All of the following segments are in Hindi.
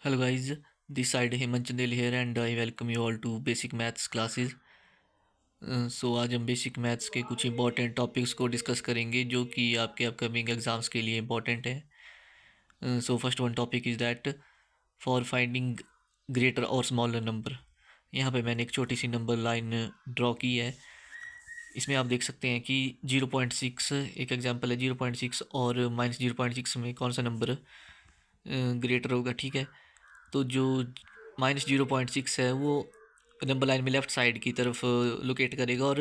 Hello guys, this side Hemant Chandel here and I welcome you all to Basic Maths classes. आज हम बेसिक मैथ्स के कुछ इंपॉर्टेंट टॉपिक्स को डिस्कस करेंगे जो कि आपके अपकमिंग एग्जाम्स के लिए इंपॉर्टेंट है। First one topic is that for finding greater और स्मॉलर नंबर। यहाँ पे मैंने एक छोटी सी नंबर लाइन ड्रॉ की है। इसमें आप देख सकते हैं कि 0.6 एक एग्जांपल है। 0.6 और -0.6 में कौन सा नंबर ग्रेटर होगा, ठीक है। तो जो -0.6 है वो नंबर लाइन में लेफ़्ट साइड की तरफ लोकेट करेगा और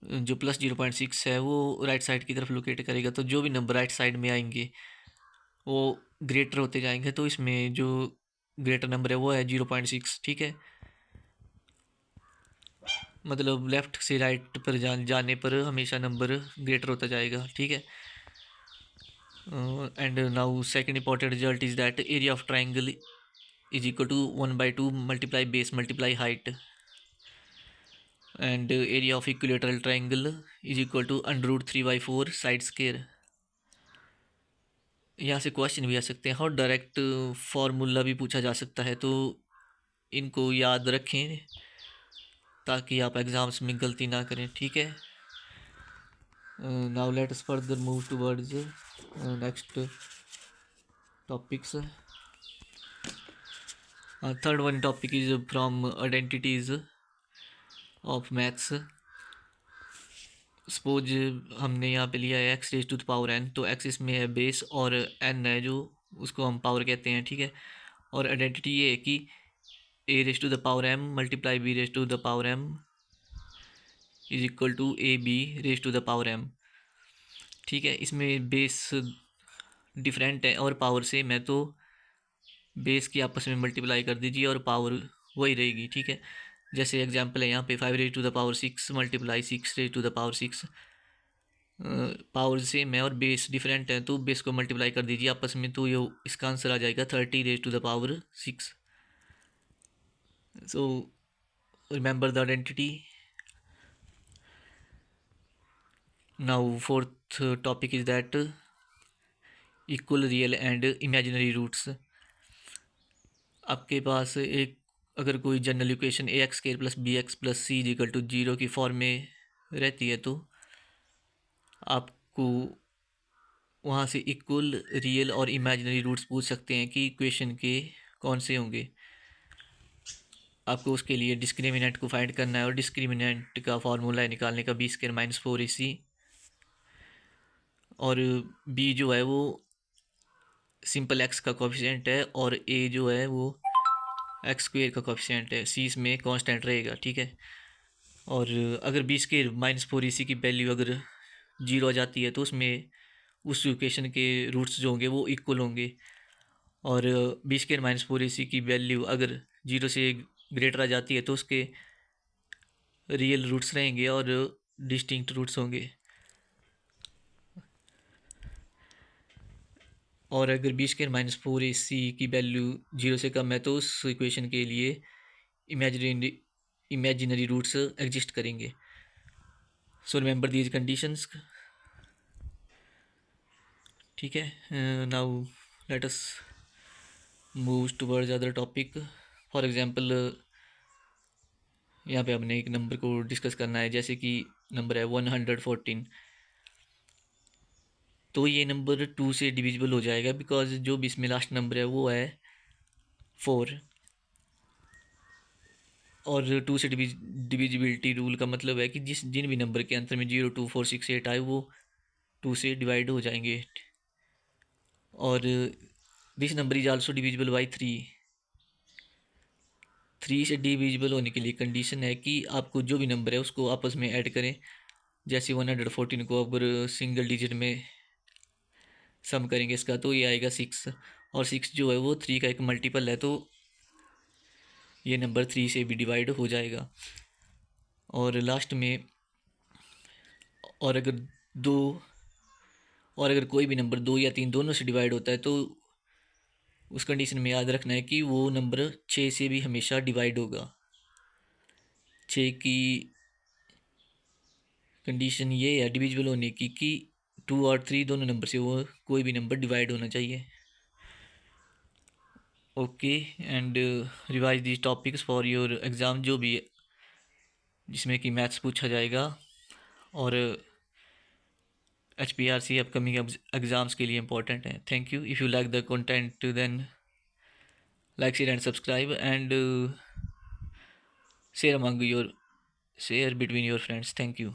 जो +0.6 है वो राइट साइड की तरफ लोकेट करेगा। तो जो भी नंबर राइट साइड में आएंगे वो ग्रेटर होते जाएंगे। तो इसमें जो ग्रेटर नंबर है वो है 0.6, ठीक है। मतलब लेफ़्ट से राइट पर जाने पर हमेशा नंबर ग्रेटर होता जाएगा, ठीक है। And now second important result is that area of triangle is equal to 1/2 multiply base multiply height and area of equilateral triangle is equal to √3/4 side square. यहाँ से क्वेश्चन भी आ सकते हैं और डायरेक्ट फार्मूला भी पूछा जा सकता है, तो इनको याद रखें ताकि आप एग्ज़ाम्स में गलती ना करें, ठीक है। Now let us further move towards next topics. Third one topic is from identities of maths. Suppose हमने यहाँ पे लिया है x⁻n, तो x इसमें है बेस और n है जो उसको हम पावर कहते हैं, ठीक है। और आइडेंटिटी ये है कि a⁻m multiply b⁻m is equal to ab⁻m, ठीक है। इसमें बेस डिफरेंट है और पावर सेम है, तो बेस की आपस में मल्टीप्लाई कर दीजिए और पावर वही रहेगी, ठीक है। जैसे एग्जांपल है यहाँ पे 5⁻6 मल्टीप्लाई 6⁻6, पावर सेम है और बेस डिफरेंट है, तो बेस को मल्टीप्लाई कर दीजिए आपस में, तो ये इसका आंसर आ जाएगा 30⁻6। So remember the identity. Now fourth topic is that equal real and imaginary roots. आपके पास एक अगर कोई general equation ax² + bx + c = 0 की फॉर्म में रहती है, तो आपको वहाँ से इक्वल रियल और इमेजिनरी रूट्स पूछ सकते हैं कि इक्वेशन के कौन से होंगे। आपको उसके लिए डिस्क्रिमिनेंट को फाइंड करना है और डिस्क्रिमिनेंट का फार्मूला है निकालने का b² - 4ac, और b जो है वो सिंपल x का कोफिशिएंट है और a जो है वो x² का कोफिशिएंट है, c इसमें कांस्टेंट रहेगा, ठीक है। और अगर b² - 4ac की वैल्यू अगर 0 आ जाती है तो उसमें उस इक्वेशन के रूट्स जो होंगे वो इक्वल होंगे। और b² - 4ac की वैल्यू अगर 0 से ग्रेटर आ जाती है तो उसके रियल रूट्स रहेंगे और डिस्टिंक्ट रूट्स होंगे। और अगर b² - 4ac की वैल्यू 0 से कम है तो उस इक्वेशन के लिए इमेजिनरी रूट्स एग्जिस्ट करेंगे। सो रिमेंबर दीज कंडीशंस, ठीक है। Now let us move towards other topic. For example यहाँ पे हमने एक नंबर को डिस्कस करना है, जैसे कि नंबर है 114। तो ये नंबर 2 से डिविजिबल हो जाएगा बिकॉज जो भी इसमें लास्ट नंबर है वो है 4। और 2 से डिविजिबिलिटी रूल का मतलब है कि जिन भी नंबर के अंतर में 0 2 4 6 8 आए वो 2 से डिवाइड हो जाएंगे। और this number is also divisible by 3 से डिविजिबल होने के लिए कंडीशन है कि आपको जो भी नंबर है उसको आपस में ऐड करें। जैसे 114 को अगर सिंगल डिजिट में सम करेंगे इसका तो ये आएगा 6, और 6 जो है वो 3 का एक मल्टीपल है, तो ये नंबर 3 से भी डिवाइड हो जाएगा। और लास्ट में और अगर दो और अगर कोई भी नंबर 2 या 3 दोनों से डिवाइड होता है तो उस कंडीशन में याद रखना है कि वो नंबर 6 से भी हमेशा डिवाइड होगा। 6 की कंडीशन ये है डिविजिबल होने की कि 2 और 3 दोनों नंबर से वो कोई भी नंबर डिवाइड होना चाहिए। Okay and revise these topics for your exam जो भी जिसमें कि मैथ्स पूछा जाएगा और HPRC अपकमिंग एग्ज़ाम्स के लिए इंपॉर्टेंट है. Thank you. If you like the content then like share and subscribe and share among your share between your friends. Thank you.